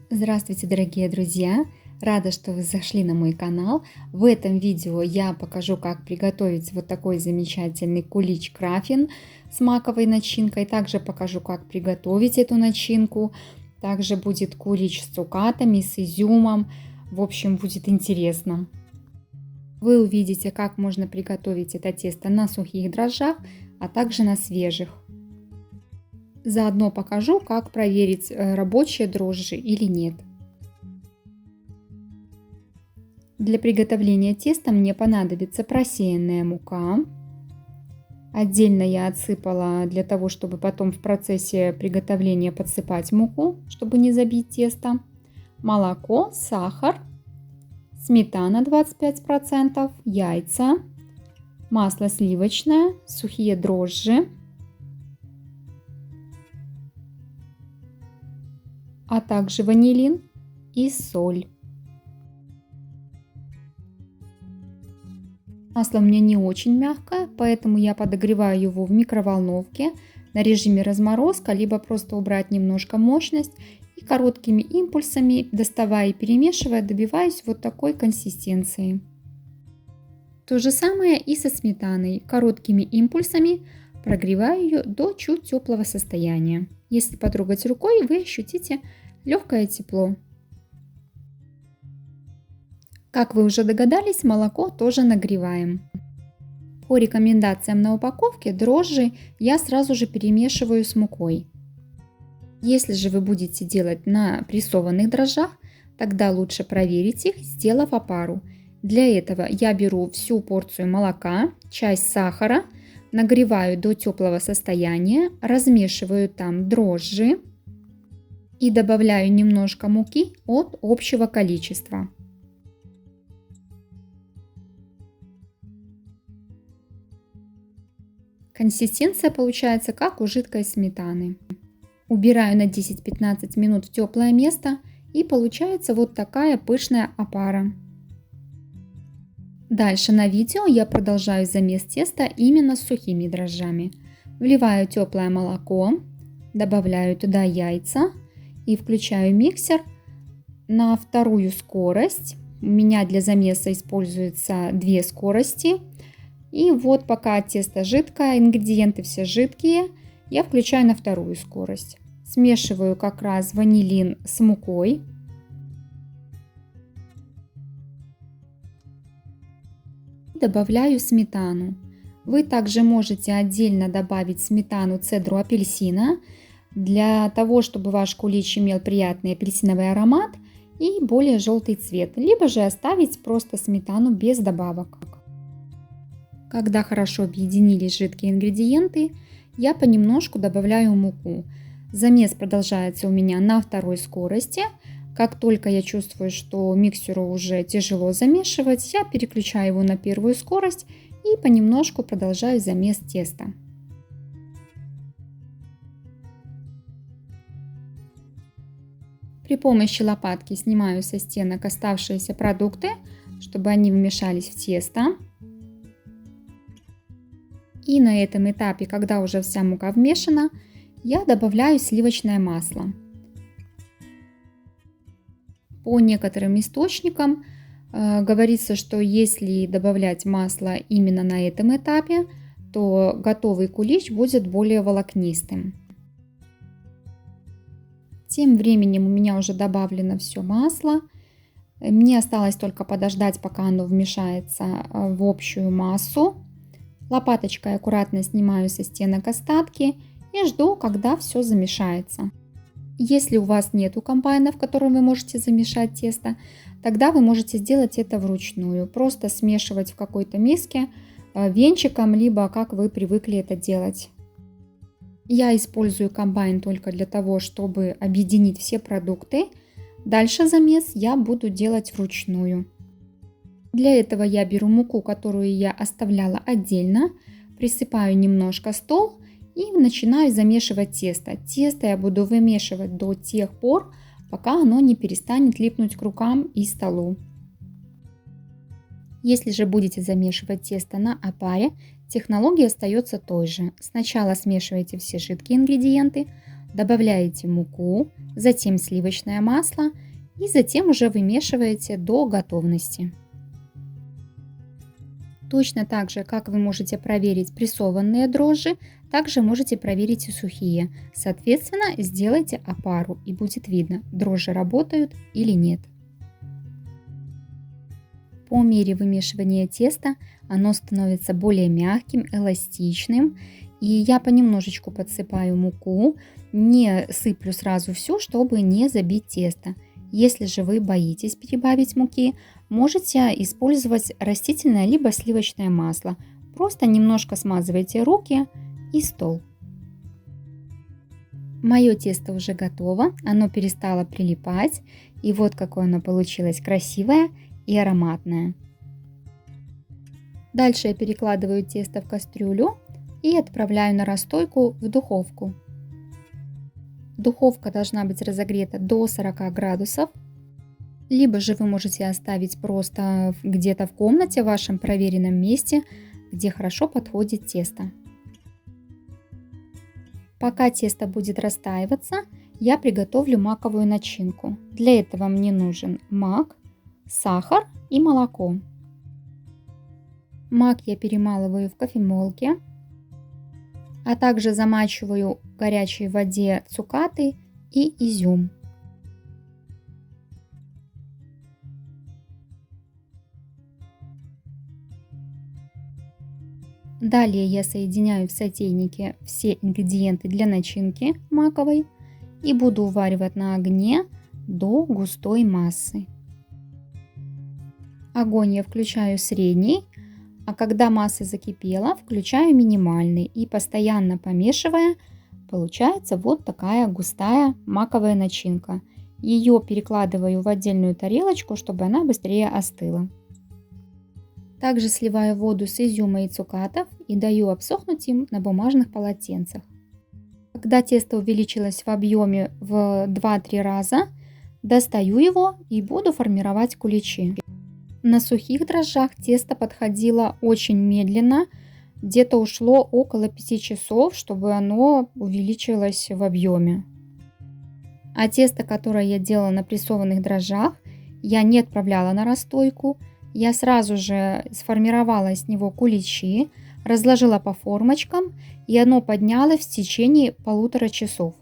Здравствуйте, дорогие друзья! Рада, что вы зашли на мой канал. В этом видео я покажу, как приготовить вот такой замечательный кулич краффин с маковой начинкой. Также покажу, как приготовить эту начинку. Также будет кулич с цукатами, с изюмом. В общем, будет интересно. Вы увидите, как можно приготовить это тесто на сухих дрожжах, а также на свежих. Заодно покажу, как проверить, рабочие дрожжи или нет. Для приготовления теста мне понадобится просеянная мука. Отдельно я отсыпала для того, чтобы потом в процессе приготовления подсыпать муку, чтобы не забить тесто. Молоко, сахар, сметана 25%, яйца, масло сливочное, сухие дрожжи, а также ванилин и соль. Масло у меня не очень мягкое, поэтому я подогреваю его в микроволновке на режиме разморозка, либо просто убрать немножко мощность и короткими импульсами, доставая и перемешивая, добиваюсь вот такой консистенции. То же самое и со сметаной. Короткими импульсами прогреваю ее до чуть теплого состояния. Если потрогать рукой, вы ощутите легкое тепло. Как вы уже догадались, молоко тоже нагреваем. По рекомендациям на упаковке дрожжи я сразу же перемешиваю с мукой. Если же вы будете делать на прессованных дрожжах, тогда лучше проверить их, сделав опару. Для этого я беру всю порцию молока, часть сахара, нагреваю до теплого состояния, размешиваю там дрожжи и добавляю немножко муки от общего количества. Консистенция получается как у жидкой сметаны. Убираю на 10-15 минут в теплое место и получается вот такая пышная опара. Дальше на видео я продолжаю замес теста именно с сухими дрожжами. Вливаю теплое молоко, добавляю туда яйца и включаю миксер на вторую скорость. У меня для замеса используется 2 скорости. И вот пока тесто жидкое, ингредиенты все жидкие, я включаю на вторую скорость. Смешиваю как раз ванилин с мукой. Добавляю сметану. Вы также можете отдельно добавить сметану цедру апельсина, для того, чтобы ваш кулич имел приятный апельсиновый аромат и более желтый цвет. Либо же оставить просто сметану без добавок. Когда хорошо объединились жидкие ингредиенты, я понемножку добавляю муку. Замес продолжается у меня на второй скорости. Как только я чувствую, что миксеру уже тяжело замешивать, я переключаю его на первую скорость и понемножку продолжаю замес теста. При помощи лопатки снимаю со стенок оставшиеся продукты, чтобы они вмешались в тесто. И на этом этапе, когда уже вся мука вмешана, я добавляю сливочное масло. По некоторым источникам говорится, что если добавлять масло именно на этом этапе, то готовый кулич будет более волокнистым. Тем временем у меня уже добавлено все масло. Мне осталось только подождать, пока оно вмешается в общую массу. Лопаточкой аккуратно снимаю со стенок остатки и жду, когда все замешается. Если у вас нету комбайна, в котором вы можете замешать тесто, тогда вы можете сделать это вручную. Просто смешивать в какой-то миске венчиком, либо как вы привыкли это делать. Я использую комбайн только для того, чтобы объединить все продукты. Дальше замес я буду делать вручную. Для этого я беру муку, которую я оставляла отдельно, присыпаю немножко стол и начинаю замешивать тесто. Тесто я буду вымешивать до тех пор, пока оно не перестанет липнуть к рукам и столу. Если же будете замешивать тесто на опаре, технология остается той же. Сначала смешиваете все жидкие ингредиенты, добавляете муку, затем сливочное масло и затем уже вымешиваете до готовности. Точно так же, как вы можете проверить прессованные дрожжи, также можете проверить и сухие. Соответственно, сделайте опару и будет видно, дрожжи работают или нет. По мере вымешивания теста оно становится более мягким, эластичным. И я понемножечку подсыпаю муку, не сыплю сразу всю, чтобы не забить тесто. Если же вы боитесь перебавить муки, можете использовать растительное либо сливочное масло. Просто немножко смазывайте руки и стол. Мое тесто уже готово, оно перестало прилипать. И вот какое оно получилось красивое и ароматное. Дальше я перекладываю тесто в кастрюлю и отправляю на расстойку в духовку. Духовка должна быть разогрета до 40 градусов. Либо же вы можете оставить просто где-то в комнате, в вашем проверенном месте, где хорошо подходит тесто. Пока тесто будет растаиваться, я приготовлю маковую начинку. Для этого мне нужен мак, сахар и молоко. Мак я перемалываю в кофемолке, а также замачиваю в горячей воде цукаты и изюм. Далее я соединяю в сотейнике все ингредиенты для начинки маковой и буду уваривать на огне до густой массы. Огонь я включаю средний, а когда масса закипела, включаю минимальный и постоянно помешивая, получается вот такая густая маковая начинка. Ее перекладываю в отдельную тарелочку, чтобы она быстрее остыла. Также сливаю воду с изюма и цукатов и даю обсохнуть им на бумажных полотенцах. Когда тесто увеличилось в объеме в 2-3 раза, достаю его и буду формировать куличи. На сухих дрожжах тесто подходило очень медленно, где-то ушло около 5 часов, чтобы оно увеличилось в объеме. А тесто, которое я делала на прессованных дрожжах, я не отправляла на расстойку. Я сразу же сформировала из него куличи, разложила по формочкам, и оно поднялось в течение 1,5 часов.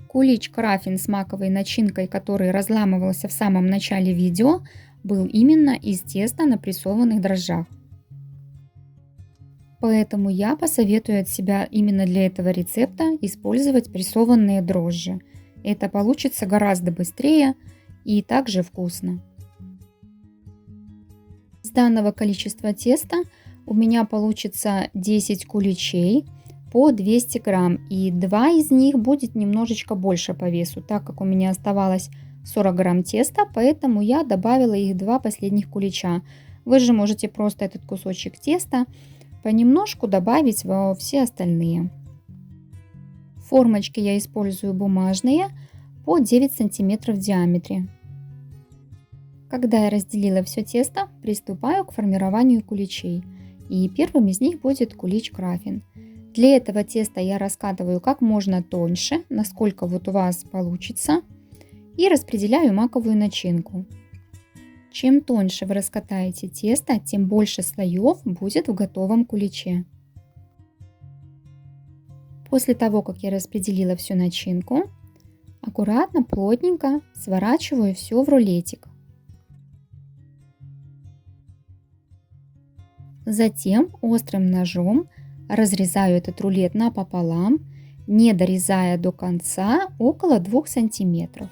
Кулич краффин с маковой начинкой, который разламывался в самом начале видео, был именно из теста на прессованных дрожжах. Поэтому я посоветую от себя именно для этого рецепта использовать прессованные дрожжи. Это получится гораздо быстрее и также вкусно. Из данного количества теста у меня получится 10 куличей по 200 грамм. И 2 из них будет немножечко больше по весу, так как у меня оставалось 40 грамм теста, поэтому я добавила их 2 последних кулича. Вы же можете просто этот кусочек теста понемножку добавить во все остальные. Формочки я использую бумажные по 9 сантиметров в диаметре. Когда я разделила все тесто, приступаю к формированию куличей. И первым из них будет кулич краффин. Для этого теста я раскатываю как можно тоньше, насколько вот у вас получится. И распределяю маковую начинку. Чем тоньше вы раскатаете тесто, тем больше слоев будет в готовом куличе. После того, как я распределила всю начинку, аккуратно, плотненько сворачиваю все в рулетик. Затем острым ножом разрезаю этот рулет напополам, не дорезая до конца, около 2 сантиметров.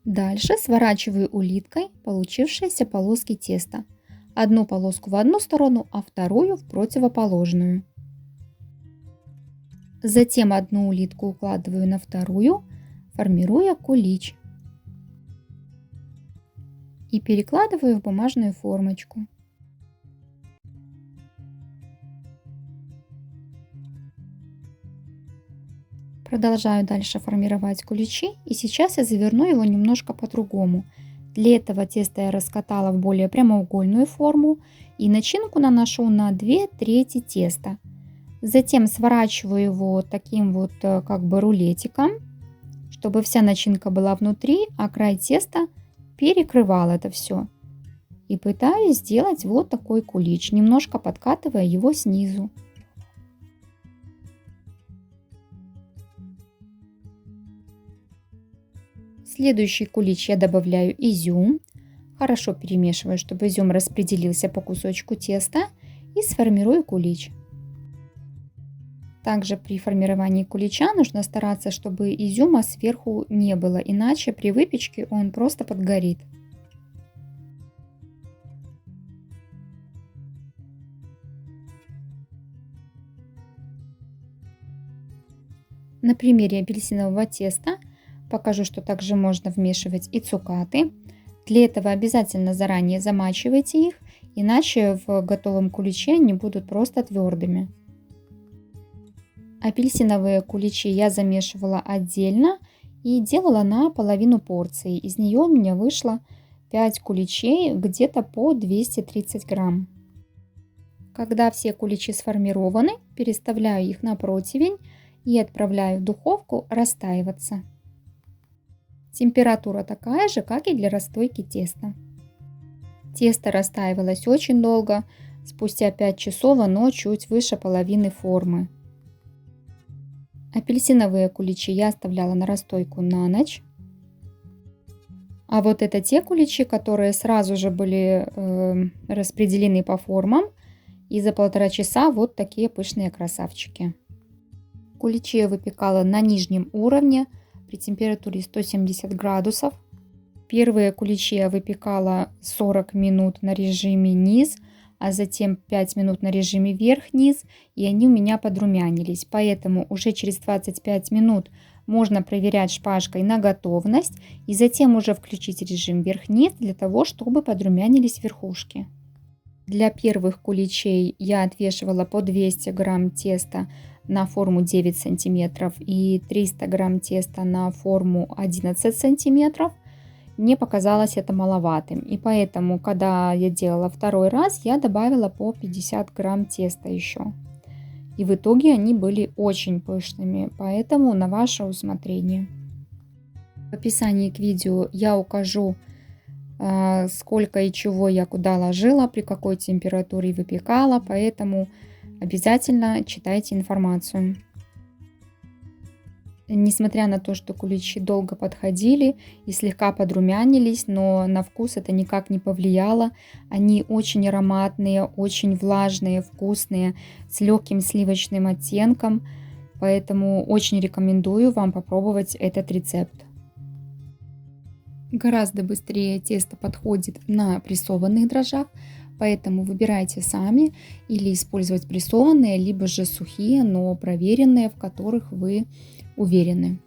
Дальше сворачиваю улиткой получившиеся полоски теста. Одну полоску в одну сторону, а вторую в противоположную. Затем одну улитку укладываю на вторую, формируя кулич. и перекладываю в бумажную формочку. Продолжаю дальше формировать куличи, и сейчас я заверну его немножко по-другому. Для этого тесто я раскатала в более прямоугольную форму и начинку наношу на 2/3 теста. Затем сворачиваю его таким вот как бы рулетиком, чтобы вся начинка была внутри, а край теста перекрывал это все. И пытаюсь сделать вот такой кулич, немножко подкатывая его снизу. В следующий кулич я добавляю изюм. Хорошо перемешиваю, чтобы изюм распределился по кусочку теста, и сформирую кулич. Также при формировании кулича нужно стараться, чтобы изюма сверху не было, иначе при выпечке он просто подгорит. На примере апельсинового теста покажу, что также можно вмешивать и цукаты. Для этого обязательно заранее замачивайте их, иначе в готовом куличе они будут просто твердыми. Апельсиновые куличи я замешивала отдельно и делала на половину порции. Из нее у меня вышло 5 куличей где-то по 230 грамм. Когда все куличи сформированы, переставляю их на противень и отправляю в духовку растаиваться. Температура такая же, как и для расстойки теста. Тесто растаивалось очень долго, спустя 5 часов оно чуть выше половины формы. Апельсиновые куличи я оставляла на расстойку на ночь. А вот это те куличи, которые сразу же были распределены по формам. И за 1,5 часа вот такие пышные красавчики. Куличи я выпекала на нижнем уровне при температуре 170 градусов. Первые куличи я выпекала 40 минут на режиме низ, а затем 5 минут на режиме вверх-низ, и они у меня подрумянились. Поэтому уже через 25 минут можно проверять шпажкой на готовность и затем уже включить режим вверх-низ для того, чтобы подрумянились верхушки. Для первых куличей я отвешивала по 200 грамм теста на форму 9 сантиметров и 300 грамм теста на форму 11 сантиметров. Мне показалось это маловатым, и поэтому, когда я делала второй раз, я добавила по 50 грамм теста еще. И в итоге они были очень пышными, поэтому на ваше усмотрение. В описании к видео я укажу, сколько и чего я куда ложила, при какой температуре выпекала, поэтому обязательно читайте информацию. Несмотря на то, что куличи долго подходили и слегка подрумянились, но на вкус это никак не повлияло. Они очень ароматные, очень влажные, вкусные, с легким сливочным оттенком. Поэтому очень рекомендую вам попробовать этот рецепт. Гораздо быстрее тесто подходит на прессованных дрожжах, поэтому выбирайте сами или использовать прессованные, либо же сухие, но проверенные, в которых вы уверены.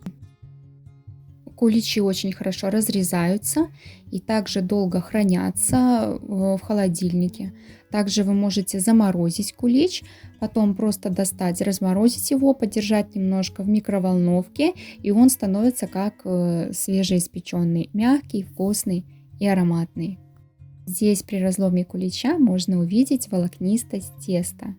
Куличи очень хорошо разрезаются и также долго хранятся в холодильнике. Также вы можете заморозить кулич, потом просто достать, разморозить его, подержать немножко в микроволновке, и он становится как свежеиспеченный, мягкий, вкусный и ароматный. Здесь при разломе кулича можно увидеть волокнистость теста.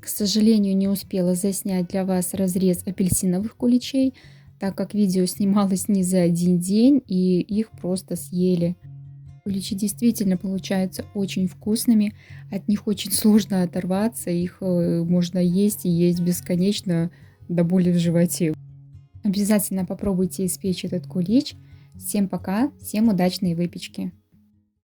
К сожалению, не успела заснять для вас разрез апельсиновых куличей, так как видео снималось не за один день и их просто съели. Куличи действительно получаются очень вкусными, от них очень сложно оторваться, их можно есть и есть бесконечно до боли в животе. Обязательно попробуйте испечь этот кулич. Всем пока, всем удачной выпечки!